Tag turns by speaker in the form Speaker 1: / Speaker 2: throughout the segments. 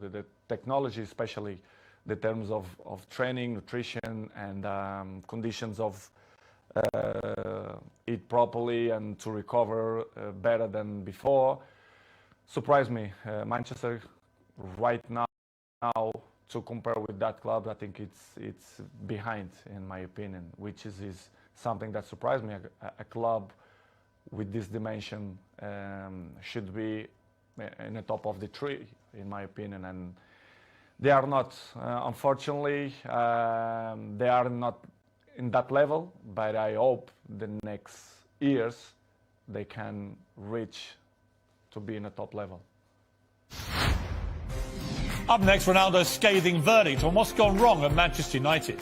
Speaker 1: the technology, especially the terms of training, nutrition, and conditions of eat properly and to recover better than before, surprised me. Manchester right now, to compare with that club, I think it's behind, in my opinion, which is something that surprised me. A club with this dimension should be in the top of the tree, in my opinion, and they are not. Unfortunately, they are not in that level, but I hope the next years they can reach to be in a top level.
Speaker 2: Up next, Ronaldo's scathing verdict on what's gone wrong at Manchester United.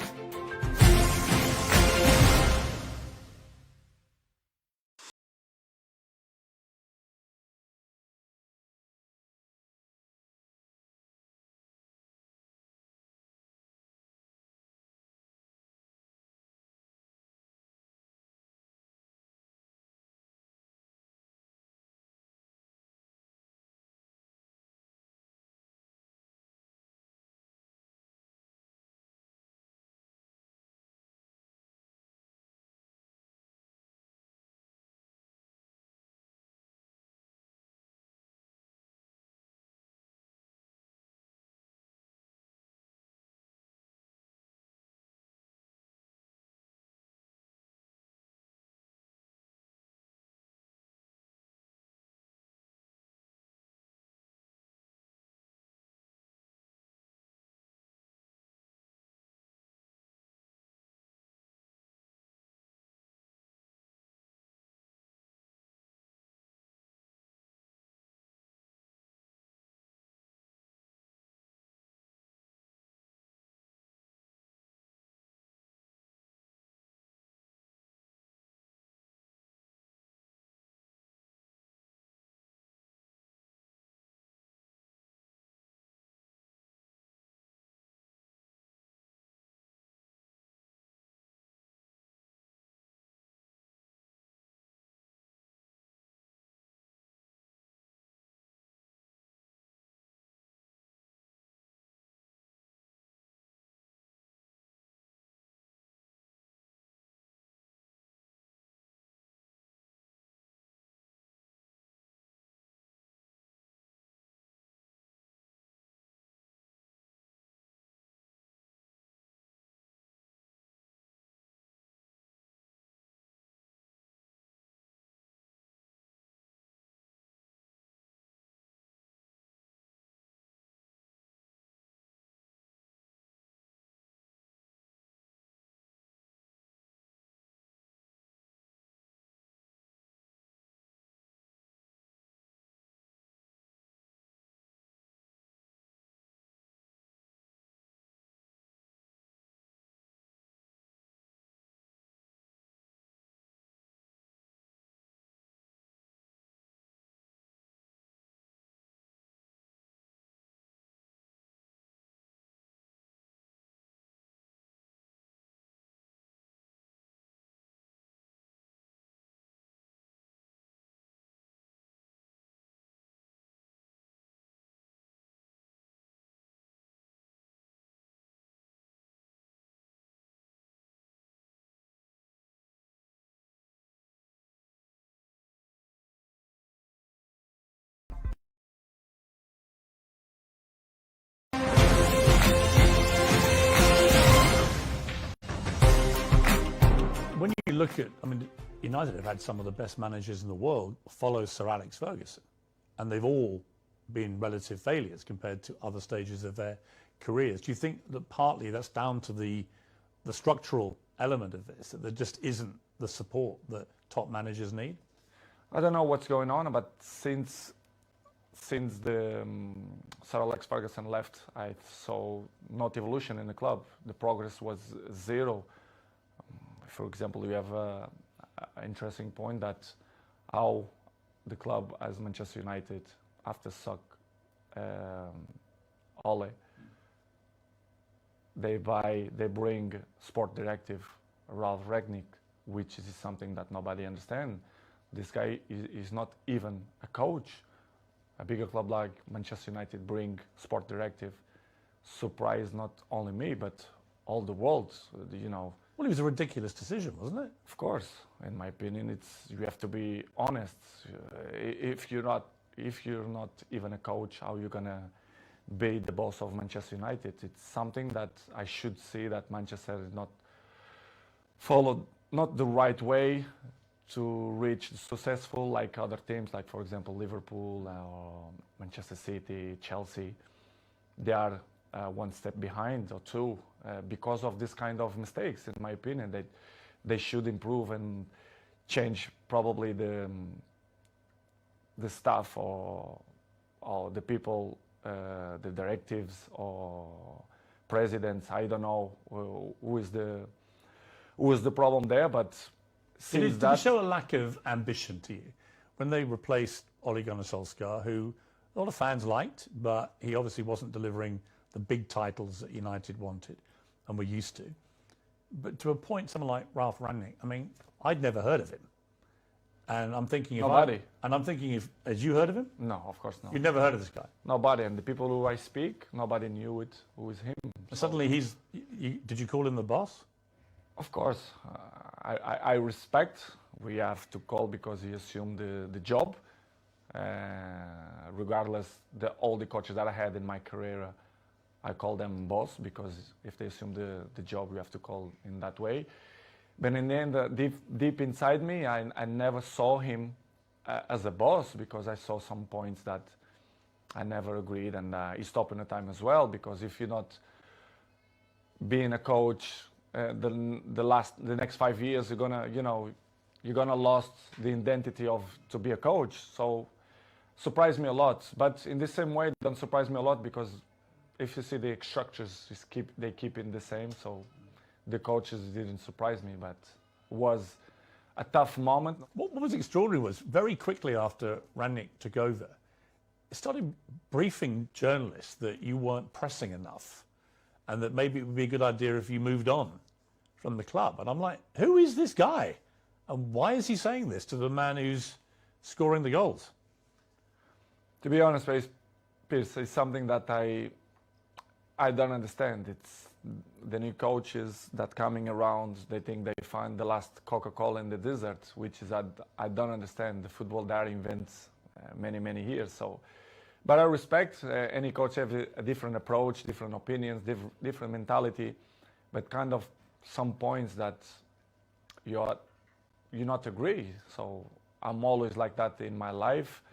Speaker 2: When you look at, United have had some of the best managers in the world follow Sir Alex Ferguson, and they've all been relative failures compared to other stages of their careers. Do you think that partly that's down to the structural element of this, that there just isn't the support that top managers need?
Speaker 1: I don't know what's going on, but since the Sir Alex Ferguson left, I saw not evolution in the club. The progress was zero. For example, we have an interesting point that how the club as Manchester United, after Ole, they bring sport directive Ralph Rangnick, which is something that nobody understands. This guy is not even a coach. a bigger club like Manchester United bring sport directive surprised not only me but all the world. You know,
Speaker 2: Well, it was a ridiculous decision, wasn't it?
Speaker 1: of course, in my opinion, you have to be honest. If you're not even a coach, how you gonna be the boss of Manchester United? It's something that I should see that Manchester is not followed not the right way to reach successful like other teams, like for example Liverpool or Manchester City, Chelsea. They are one step behind or two because of this kind of mistakes. In my opinion, they should improve and change probably the staff or the people, the directives or presidents. I don't know who is the problem there, but since
Speaker 2: Did it show a lack of ambition to you when they replaced Ole Gunnar Solskjaer, who a lot of fans liked, but he obviously wasn't delivering the big titles that United wanted and were used to. But to appoint someone like Ralf Rangnick, I mean, I'd never heard of him. And I'm thinking if had you heard of him?
Speaker 1: No, of course not.
Speaker 2: You'd never heard of this guy?
Speaker 1: Nobody, and the people who I speak, nobody knew it. Who is him?
Speaker 2: Suddenly did you call him the boss?
Speaker 1: Of course, I respect. We have to call because he assumed the job. Regardless, all the coaches that I had in my career, I call them boss because if they assume the job, we have to call in that way. But in the end, deep inside me, I never saw him as a boss because I saw some points that I never agreed, and he stopped in the time as well. Because if you're not being a coach, the next 5 years, you're gonna lost the identity of to be a coach. So surprised me a lot. But in the same way, don't surprise me a lot because if you see the structures, they keep it the same. So the coaches didn't surprise me, but was a tough moment.
Speaker 2: What was extraordinary was very quickly after Rangnick took over, it started briefing journalists that you weren't pressing enough and that maybe it would be a good idea if you moved on from the club. And I'm like, who is this guy? And why is he saying this to the man who's scoring the goals?
Speaker 1: To be honest, Piers, it's something that I don't understand. It's the new coaches that coming around, they think they find the last Coca-Cola in the desert, which is I don't understand. The football there invents many years. So, but I respect any coach have a different approach, different opinions, different mentality, but kind of some points that you not agree. So I'm always like that in my life.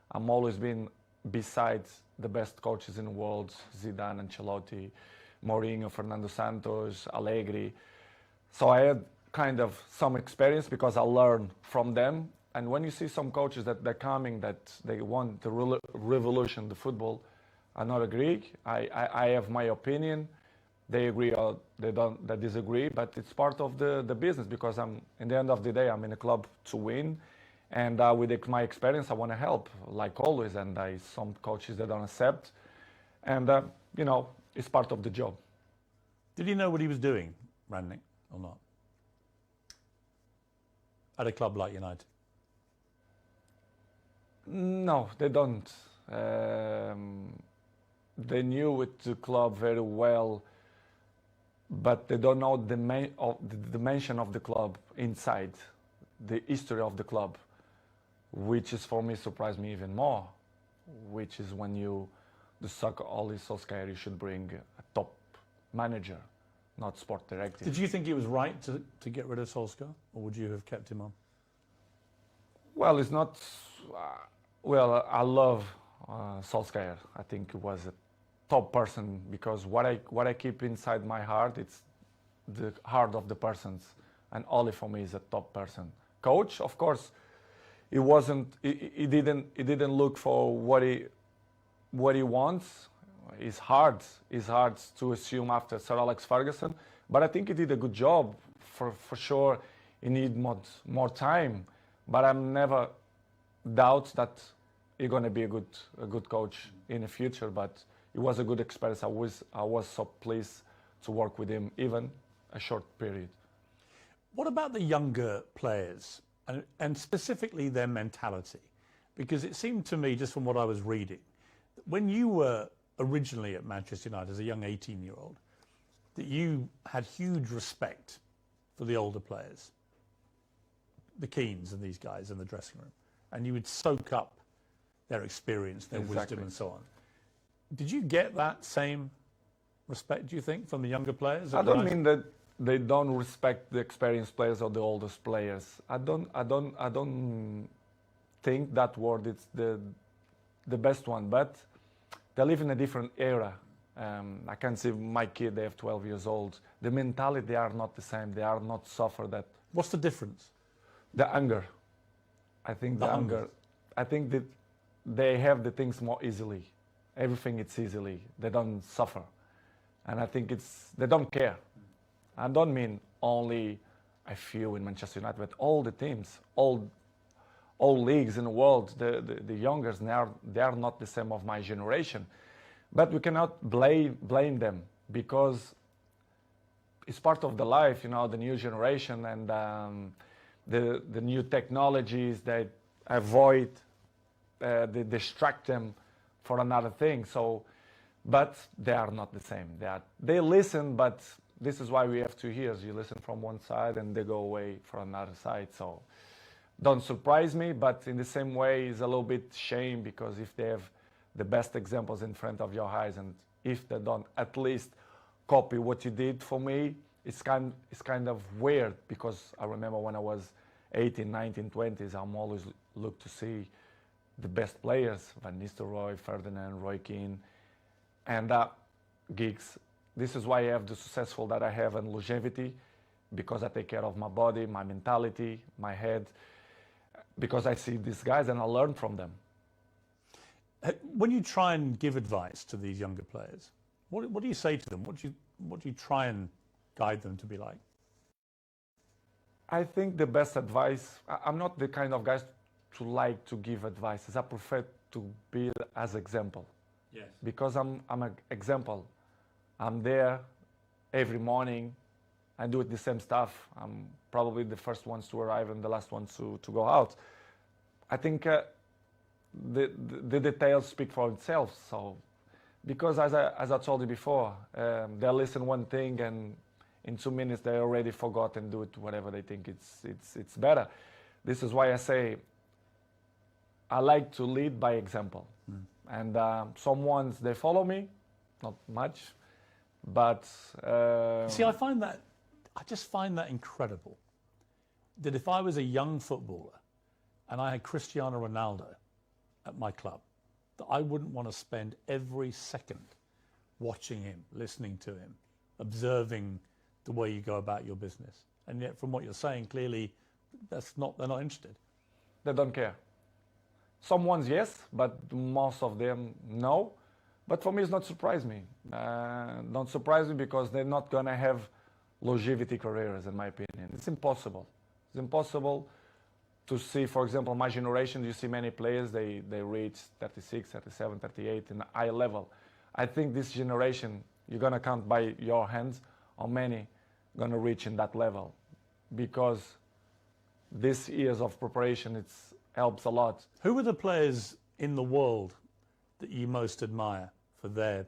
Speaker 1: I'm always been besides the best coaches in the world, Zidane, Ancelotti, Mourinho, Fernando Santos, Allegri. So I had kind of some experience because I learned from them. And when you see some coaches that they're coming, that they want to revolution the football, I not agree. I have my opinion. They agree or they disagree, but it's part of the business because in the end of the day, I'm in a club to win. And with my experience, I want to help, like always. And some coaches that don't accept. And, it's part of the job.
Speaker 2: Did he know what he was doing, Rangnick, or not? At a club like United?
Speaker 1: No, they don't. They knew with the club very well, but they don't know the dimension of the club inside, the history of the club, which is for me surprised me even more, which is when the soccer Ole Solskjaer, you should bring a top manager, not sport director.
Speaker 2: Did you think it was right to get rid of Solskjaer, or would you have kept him on?
Speaker 1: Well, it's not. I love Solskjaer. I think he was a top person because what I keep inside my heart, it's the heart of the persons, and Ole for me is a top person. Coach, of course, he wasn't. He didn't look for what he wants. It's hard to assume after Sir Alex Ferguson, but I think he did a good job. For sure, he need more time, but I'm never doubt that he's gonna be a good coach in the future. But it was a good experience. I was so pleased to work with him, even a short period.
Speaker 2: What about the younger players and specifically their mentality? Because it seemed to me, just from what I was reading, when you were originally at Manchester United as a young 18-year-old, that you had huge respect for the older players, the Keanes and these guys in the dressing room, and you would soak up their experience, their wisdom and so on. Did you get that same respect, do you think, from the younger players?
Speaker 1: I don't mean that they don't respect the experienced players or the oldest players. I don't think that word is the best one, but they live in a different era. I can see my kid, they have 12 years old. The mentality, they are not the same. They are not suffer that.
Speaker 2: What's the difference?
Speaker 1: The anger. I think the anger. I think that they have the things more easily. Everything it's easily. They don't suffer. And I think they don't care. I don't mean only a few in Manchester United, but all the teams, all leagues in the world, the youngers, they are not the same of my generation. But we cannot blame them because it's part of the life, the new generation and the new technologies that avoid, they distract them for another thing. So, but they are not the same. They listen, but this is why we have 2 years. You listen from one side and they go away for another side. So don't surprise me, but in the same way, it's a little bit shame because if they have the best examples in front of your eyes and if they don't at least copy what you did for me, it's kind of weird because I remember when I was 18, 19, 20s, I'm always look to see the best players, Van Nistelrooy, Ferdinand, Roy Keane, and Giggs. This is why I have the successful that I have and longevity, because I take care of my body, my mentality, my head, because I see these guys and I learn from them.
Speaker 2: When you try and give advice to these younger players, what do you say to them? What do you try and guide them to be like?
Speaker 1: I think the best advice, I'm not the kind of guy to like to give advices. I prefer to be as example.
Speaker 2: Yes.
Speaker 1: Because I'm an example. I'm there every morning. I do the same stuff. I'm probably the first ones to arrive and the last ones to go out. I think the details speak for itself. So, because as I told you before, they listen one thing and in 2 minutes they already forgot and do it whatever they think it's better. This is why I say I like to lead by example. And some ones they follow me, not much, but
Speaker 2: see, I just find that incredible. That if I was a young footballer and I had Cristiano Ronaldo at my club, that I wouldn't want to spend every second watching him, listening to him, observing the way you go about your business. And yet, from what you're saying, clearly, they're not interested.
Speaker 1: They don't care. Some ones, yes, but most of them, no. But for me, it's not surprise me. Don't surprise me because they're not going to have longevity careers, in my opinion. It's impossible. It's impossible to see, for example, my generation, you see many players, they reach 36, 37, 38 in a high level. I think this generation, you're going to count by your hands how many going to reach in that level because these years of preparation, helps a lot.
Speaker 2: Who are the players in the world that you most admire for their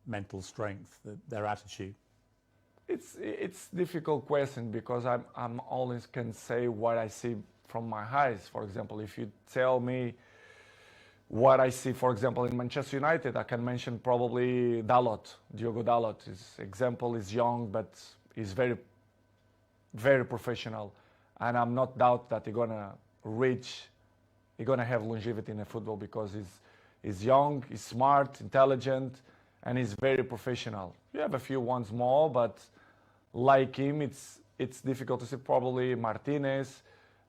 Speaker 2: mental strength, their attitude?
Speaker 1: It's difficult question because I'm always can say what I see from my eyes. For example, if you tell me what I see, for example, in Manchester United, I can mention probably Dalot, Diogo Dalot. His example is young, but he's very, very professional. And I'm not doubt that he's gonna have longevity in the football because he's young, he's smart, intelligent, and he's very professional. You have a few ones more, but like him, it's difficult to see. Probably Martinez,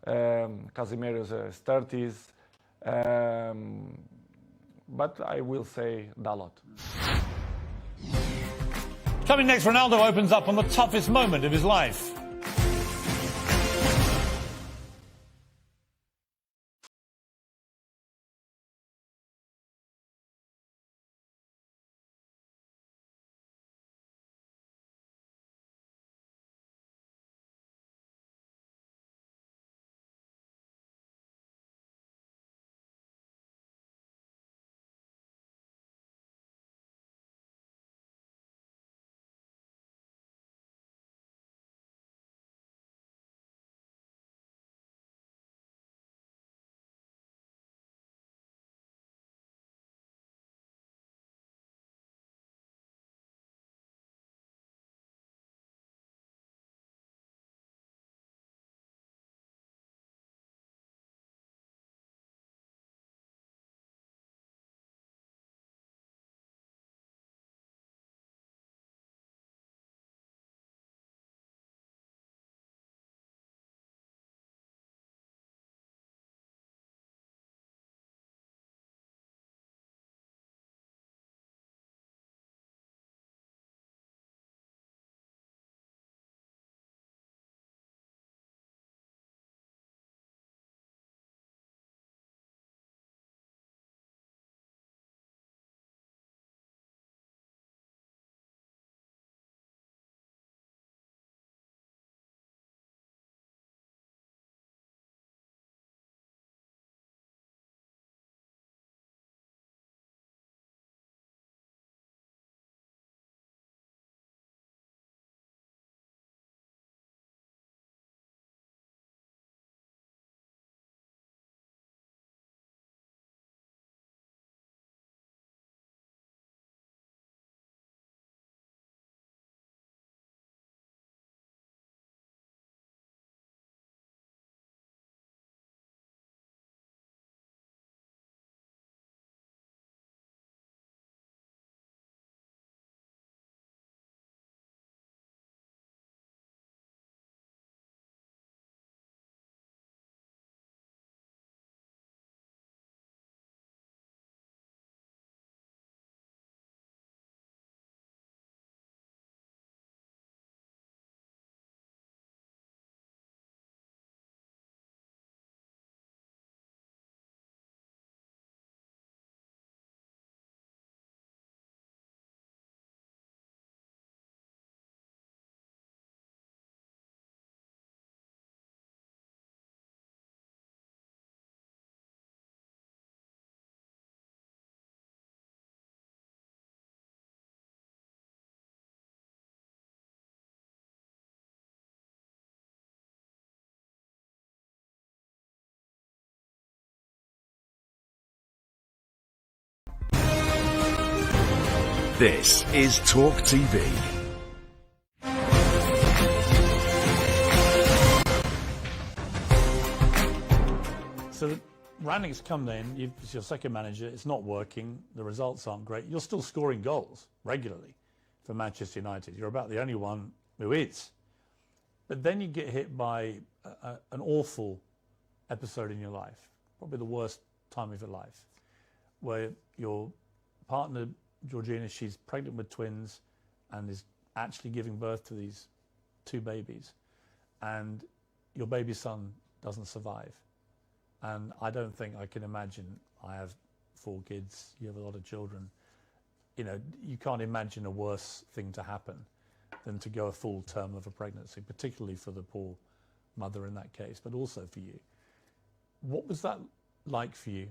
Speaker 1: Casemiro's 30s, but I will say Dalot.
Speaker 2: Coming next, Ronaldo opens up on the toughest moment of his life.
Speaker 3: This is Talk TV.
Speaker 2: So Rangnick's come then, it's your second manager, it's not working, the results aren't great. You're still scoring goals regularly for Manchester United. You're about the only one who is. But then you get hit by an awful episode in your life, probably the worst time of your life, where your partner, Georgina, she's pregnant with twins and is actually giving birth to these two babies. And your baby son doesn't survive. And I don't think I can imagine, I have 4 kids, you have a lot of children, you know, you can't imagine a worse thing to happen than to go a full term of a pregnancy, particularly for the poor mother in that case, but also for you. What was that like for you,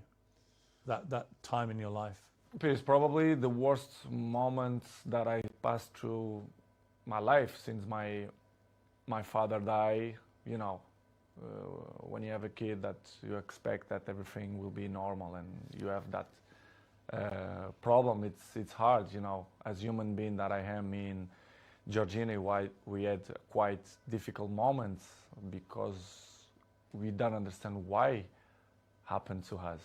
Speaker 2: that time in your life?
Speaker 1: It's probably the worst moment that I passed through my life since my father died. You know, when you have a kid, that you expect that everything will be normal, and you have that problem. It's hard, you know, as human being that I am. Me and Georgina, we had quite difficult moments because we don't understand why happened to us.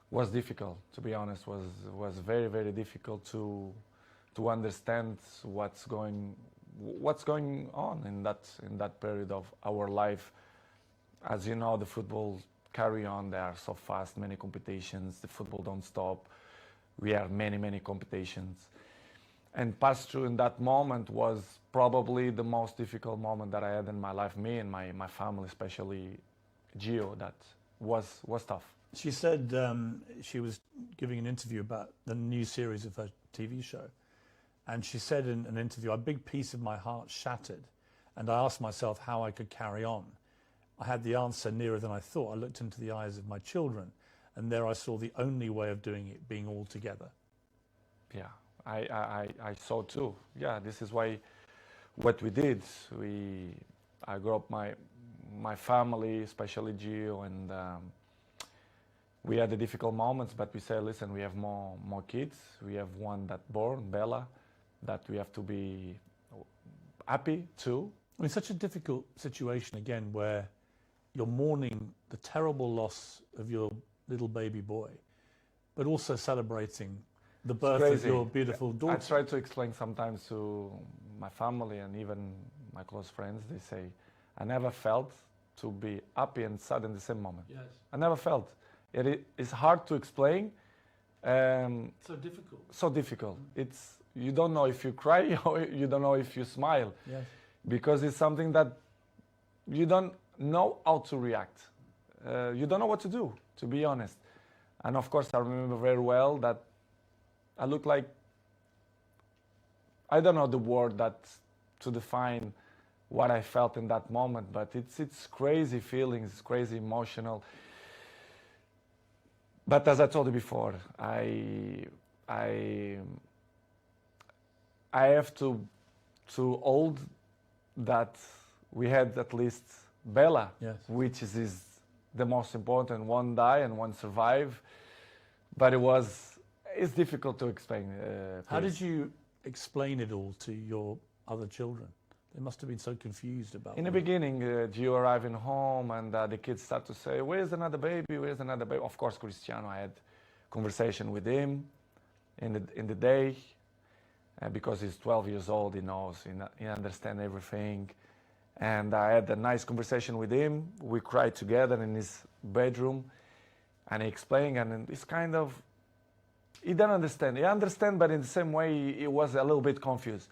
Speaker 1: Was difficult, to be honest. Was very, very difficult to understand what's going on in that period of our life. As you know, the football carry on. They are so fast, many competitions. The football don't stop. We have many competitions. And pass through in that moment was probably the most difficult moment that I had in my life. Me and my family, especially Gio, that was tough.
Speaker 2: She said she was giving an interview about the new series of her TV show. And she said in an interview, a big piece of my heart shattered. And I asked myself how I could carry on. I had the answer nearer than I thought. I looked into the eyes of my children, and there I saw the only way of doing it being all together.
Speaker 1: Yeah, I saw too. Yeah, this is why what we did. I grew up my family, especially Gio, and we had the difficult moments, but we said, listen, we have more kids. We have one that born, Bella, that we have to be happy too.
Speaker 2: I mean, such a difficult situation again, where you're mourning the terrible loss of your little baby boy, but also celebrating the birth of your beautiful daughter.
Speaker 1: I try to explain sometimes to my family and even my close friends. They say, I never felt to be happy and sad in the same moment.
Speaker 2: Yes.
Speaker 1: I never felt. It's hard to explain.
Speaker 2: So difficult.
Speaker 1: So difficult. You don't know if you cry or you don't know if you smile.
Speaker 2: Yes.
Speaker 1: Because it's something that you don't know how to react. You don't know what to do, to be honest. And of course, I remember very well that I look like, I don't know the word that to define what I felt in that moment, but it's crazy feelings, it's crazy emotional. But as I told you before, I have to hold that we had at least Bella,
Speaker 2: yes,
Speaker 1: which is the most important. One die and one survive, but it's difficult to explain.
Speaker 2: How did you explain it all to your other children? They must have been so confused about it.
Speaker 1: In the beginning, Gio arriving home and the kids start to say, where's another baby, where's another baby? Of course, Cristiano, I had conversation with him in the day, because he's 12 years old, he knows, he understands everything. And I had a nice conversation with him. We cried together in his bedroom, and he explained, and it's kind of, he didn't understand. He understand, but in the same way, he was a little bit confused.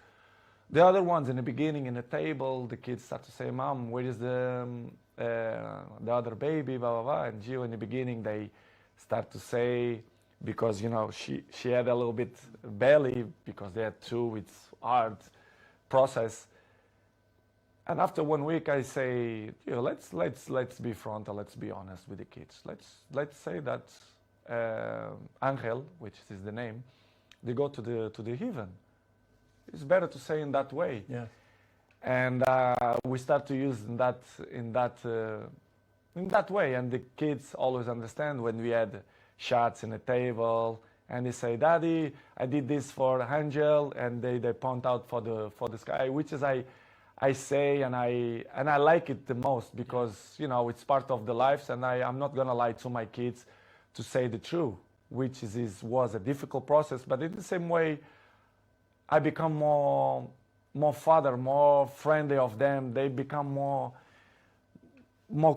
Speaker 1: The other ones in the beginning, in the table, the kids start to say, Mom, where is the other baby, blah, blah, blah. And Gio, in the beginning, they start to say, because, you know, she had a little bit belly, because they had 2, it's hard process. And after 1 week, I say, you know, let's be frontal, let's be honest with the kids. Let's say that Angel, which is the name, they go to the heaven. It's better to say in that way.
Speaker 2: Yeah.
Speaker 1: And we start to use in that way, and the kids always understand when we had shots in the table and they say, "Daddy, I did this for Angel," and they point out for the sky, which is I say, and I like it the most because it's part of the lives, and I'm not gonna lie to my kids to say the truth, which was a difficult process, but in the same way, I become more father, more friendly of them. They become more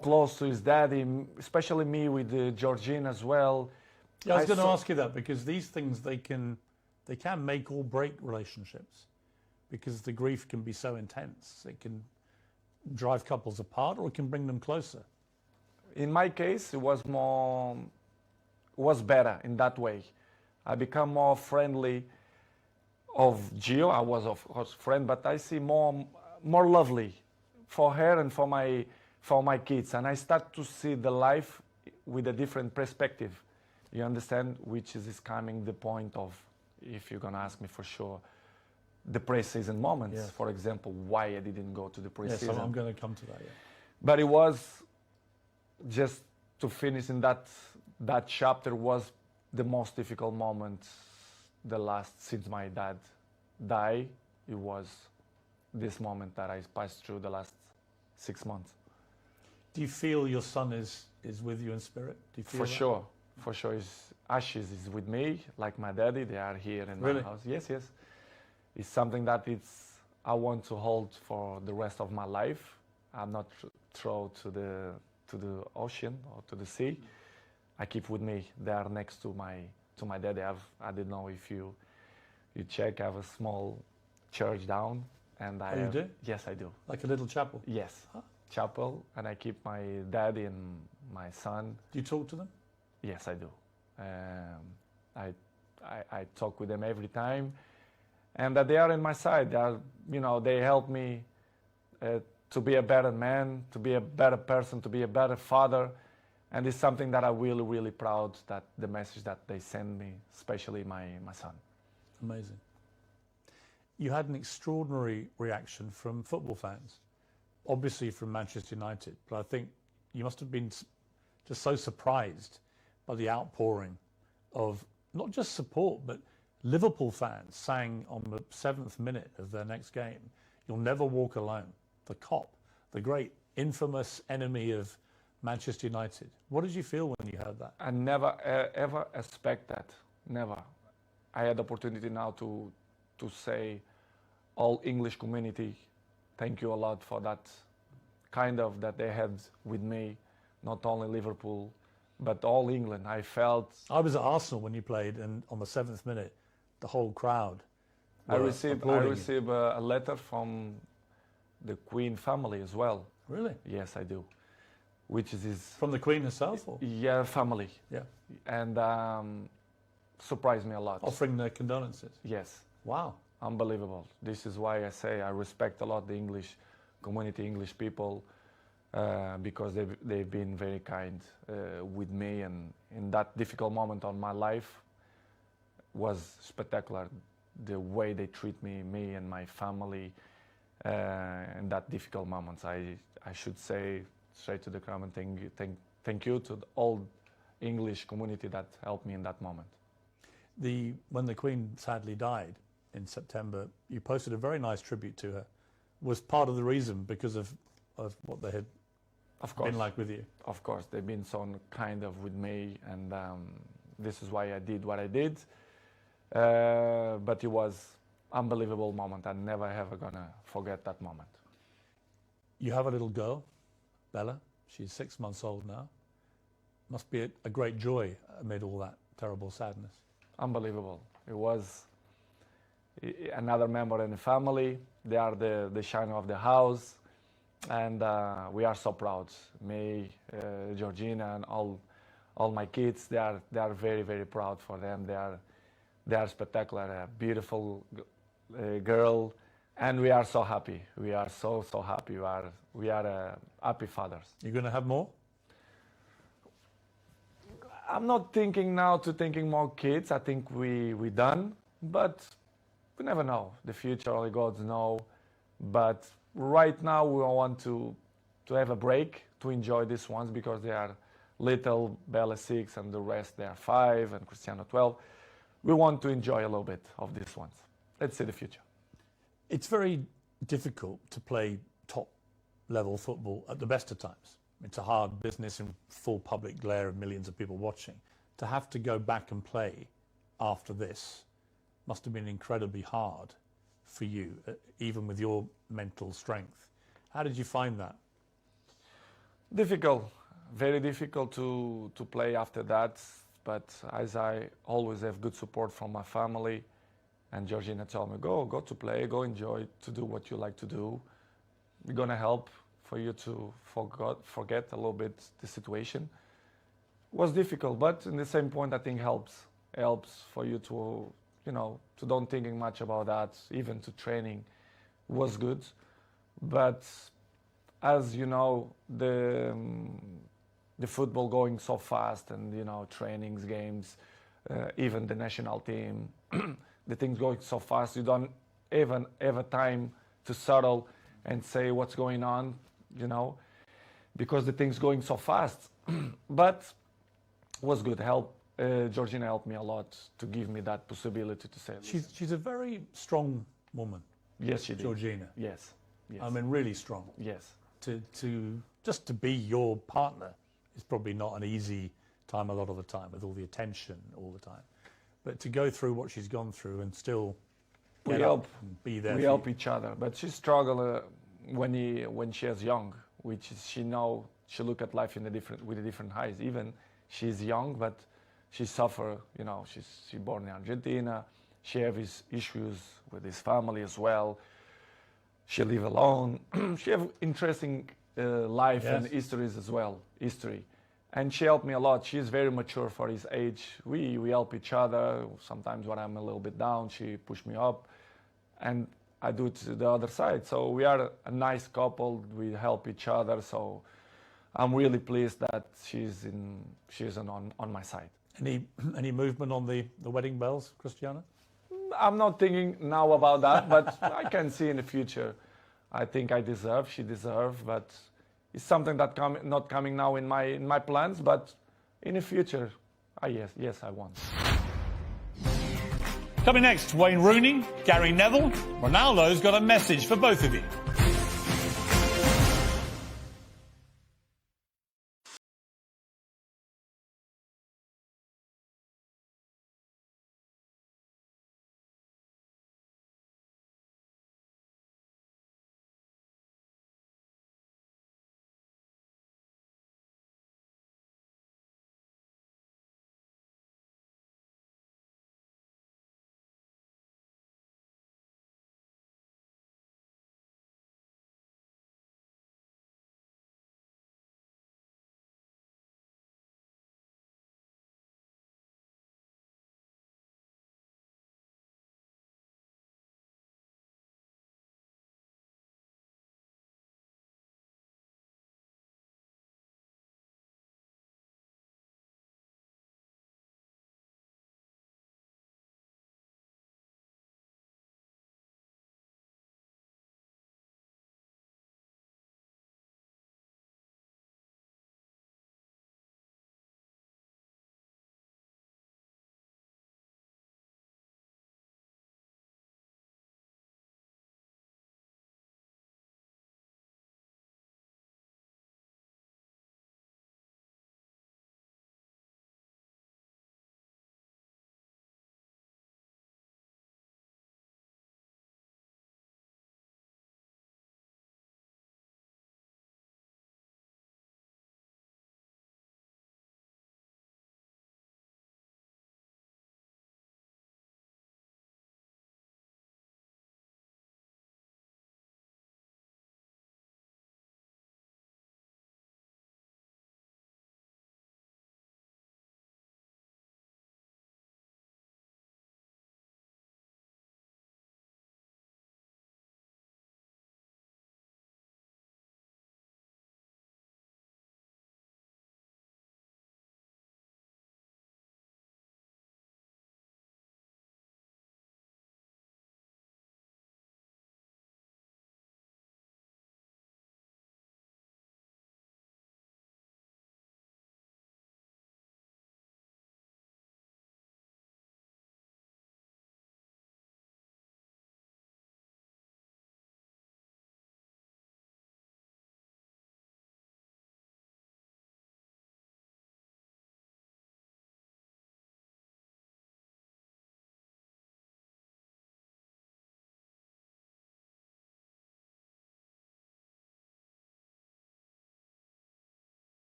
Speaker 1: close to his daddy, especially me with Georgine as well.
Speaker 2: Yeah, I was going to ask you that because these things they can make or break relationships because the grief can be so intense. It can drive couples apart or it can bring them closer.
Speaker 1: In my case, it was better in that way. I become more friendly of Gio. I was of course friend, but I see more lovely for her and for my kids, and I start to see the life with a different perspective. You understand, which is coming the point of, if you're gonna ask me for sure, the pre-season moments.
Speaker 2: Yes.
Speaker 1: For example, why I didn't go to the pre-season.
Speaker 2: Yes, I'm going to come to that. Yeah.
Speaker 1: But it was just to finish in that chapter was the most difficult moment. The last since my dad died, it was this moment that I passed through the last 6 months.
Speaker 2: Do you feel your son is with you in spirit? Do you feel that?
Speaker 1: For sure. His ashes is with me, like my daddy. They are here in
Speaker 2: Really?
Speaker 1: my house. Yes. It's something that I want to hold for the rest of my life. I'm not throw to the ocean or to the sea. I keep with me. They are next to my daddy. I don't know if you check. I have a small church down, and
Speaker 2: you do?
Speaker 1: Yes, I do.
Speaker 2: Like a little chapel?
Speaker 1: Yes,
Speaker 2: Huh?
Speaker 1: chapel, and I keep my daddy and my son.
Speaker 2: Do you talk to them?
Speaker 1: Yes, I do. I talk with them every time, and that they are in my side. They are, they help me to be a better man, to be a better person, to be a better father, and it's something that I'm really, really proud that the message that they send me, especially my son.
Speaker 2: Amazing. You had an extraordinary reaction from football fans, obviously from Manchester United, but I think you must have been just so surprised by the outpouring of not just support, but Liverpool fans sang on the 7th minute of their next game, "You'll never walk alone." The cop, the great infamous enemy of Manchester United. What did you feel when you heard that?
Speaker 1: I never ever expect that. Never. I had the opportunity now to say, all English community, thank you a lot for that kind of that they had with me, not only Liverpool, but all England. I
Speaker 2: was at Arsenal when you played, and on the 7th minute, the whole crowd.
Speaker 1: I received a letter from the Queen family as well.
Speaker 2: Really?
Speaker 1: Yes, I do. Which is
Speaker 2: from the Queen herself? Or?
Speaker 1: Yeah, family.
Speaker 2: Yeah.
Speaker 1: And surprised me a lot.
Speaker 2: Offering their condolences?
Speaker 1: Yes.
Speaker 2: Wow.
Speaker 1: Unbelievable. This is why I say I respect a lot the English community, English people, because they've been very kind with me, and in that difficult moment of my life was spectacular. The way they treat me and my family in that difficult moments. I should say straight to the crowd and thank you to the all English community that helped me in that moment.
Speaker 2: When the Queen sadly died in September, you posted a very nice tribute to her. Was part of the reason because of what they had been like with you?
Speaker 1: Of course, they've been so kind of with me, and this is why I did what I did. But it was unbelievable moment. I'm never ever gonna forget that moment.
Speaker 2: You have a little girl, Bella. She's 6 months old now. Must be a great joy amid all that terrible sadness.
Speaker 1: Unbelievable. It was another member in the family. They are the shine of the house, and we are so proud. Me, Georgina, and all my kids. They are very, very proud for them. They are spectacular. A beautiful girl, and we are so happy. We are so happy. We are happy fathers.
Speaker 2: You're going to have more?
Speaker 1: I'm not thinking now thinking more kids. I think we done, but we never know. The future only God knows. But right now we want to have a break to enjoy these ones because they are little. Bella 6 and the rest they are 5 and Cristiano 12. we want to enjoy a little bit of these ones. Let's see the future.
Speaker 2: It's very difficult to play top level football at the best of times. It's a hard business in full public glare of millions of people watching. To have to go back and play after this must have been incredibly hard for you, even with your mental strength. How did you find that?
Speaker 1: Difficult, very difficult to play after that. But as I always have good support from my family, and Georgina told me, go to play, go enjoy, to do what you like to do. We're gonna help for you to forget a little bit the situation. It was difficult, but in the same point, I think helps for you to, to don't thinking much about that. Even to training was good, but as you know, the football going so fast, and trainings, games, even the national team, the things going so fast, you don't even have a time to settle and say what's going on, because the things going so fast. But was good. Georgina helped me a lot to give me that possibility to say.
Speaker 2: She's a very strong woman.
Speaker 1: Yes, she did.
Speaker 2: Georgina.
Speaker 1: Yes.
Speaker 2: I mean, really strong.
Speaker 1: Yes.
Speaker 2: Just to be your partner is probably not an easy time a lot of the time, with all the attention all the time. But to go through what she's gone through and still get up and be there.
Speaker 1: We help each other. But she struggled when she was young, which is she look at life with a different eyes. Even she's young, but she suffer. She born in Argentina. She have his issues with his family as well. She live alone. She have interesting life and histories as well. And she helped me a lot. She's very mature for his age. We help each other. Sometimes when I'm a little bit down, she push me up, and I do it to the other side. So we are a nice couple. We help each other. So I'm really pleased that she's on my side.
Speaker 2: Any movement on the wedding bells, Cristiano?
Speaker 1: I'm not thinking now about that, but I can see in the future. I think she deserves, but it's something that not coming now in my plans, but in the future, yes, I want.
Speaker 2: Coming next, Wayne Rooney, Gary Neville. Ronaldo's got a message for both of you.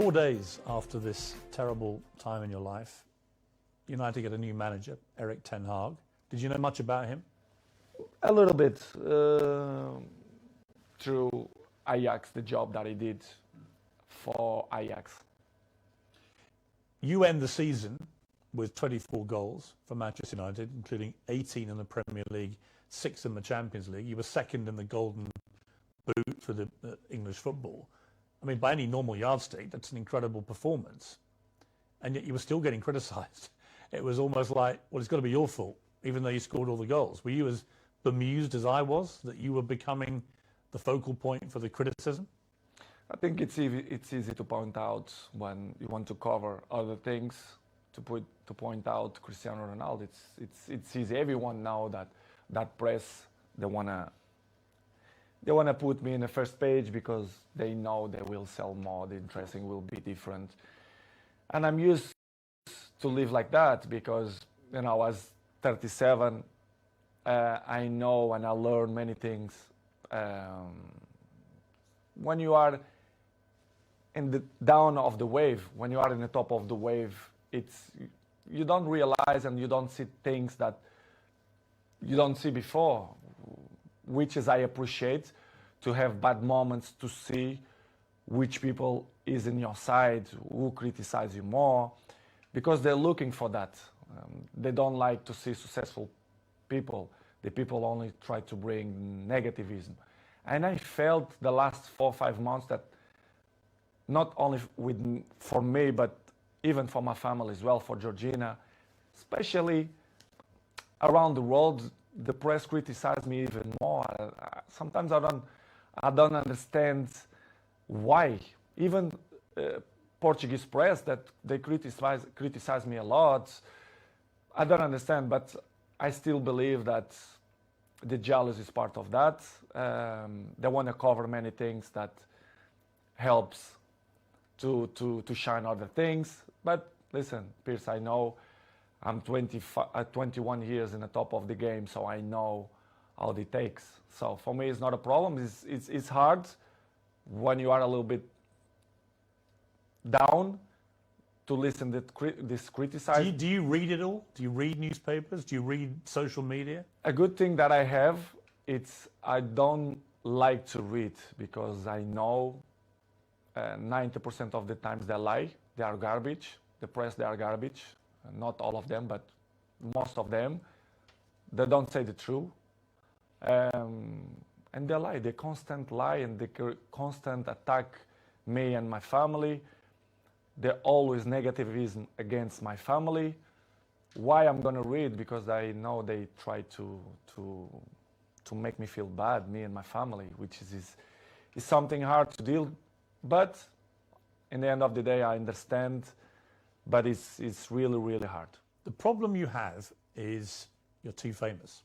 Speaker 2: 4 days after this terrible time in your life, United get a new manager, Erik ten Hag. Did you know much about him?
Speaker 1: A little bit through Ajax, the job that he did for Ajax.
Speaker 2: You end the season with 24 goals for Manchester United, including 18 in the Premier League, 6 in the Champions League. You were second in the Golden Boot for the English football. I mean, by any normal yardstick, that's an incredible performance. And yet you were still getting criticised. It was almost like, well, it's got to be your fault, even though you scored all the goals. Were you as bemused as I was that you were becoming the focal point for the criticism?
Speaker 1: I think it's easy to point out when you want to cover other things, to point out Cristiano Ronaldo. It's easy. Everyone know that press, they wanna put me in the first page because they know they will sell more, the interesting will be different. And I'm used to live like that because, I was 37, I know and I learn many things. When you are in the down of the wave, when you are in the top of the wave, you don't realize and you don't see things that you don't see before, which is I appreciate, to have bad moments, to see which people is in your side, who criticize you more, because they're looking for that. They don't like to see successful people. The people only try to bring negativism. And I felt the last 4 or 5 months that not only for me, but even for my family as well, for Georgina, especially around the world, the press criticized me even more. Sometimes I don't understand why. Even Portuguese press, that they criticize me a lot. I don't understand, but I still believe that the jealousy is part of that. They want to cover many things that helps to shine other things. But listen, Piers, I know I'm 21 years in the top of the game, so I know how it takes. So for me, it's not a problem. It's hard when you are a little bit down to listen to this criticism.
Speaker 2: Do you read it all? Do you read newspapers? Do you read social media?
Speaker 1: A good thing that I have, I don't like to read because I know 90% of the times they lie. They are garbage. The press, they are garbage. Not all of them, but most of them. They don't say the truth. And they lie. They constant lie and they constant attack me and my family. They're always negativism against my family. Why I'm gonna read? Because I know they try to make me feel bad, me and my family, which is something hard to deal. But in the end of the day, I understand. But it's really, really hard.
Speaker 2: The problem you have is you're too famous.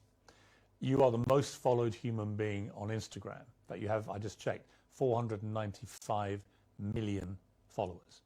Speaker 2: You are the most followed human being on Instagram. That you have, I just checked, 495 million followers.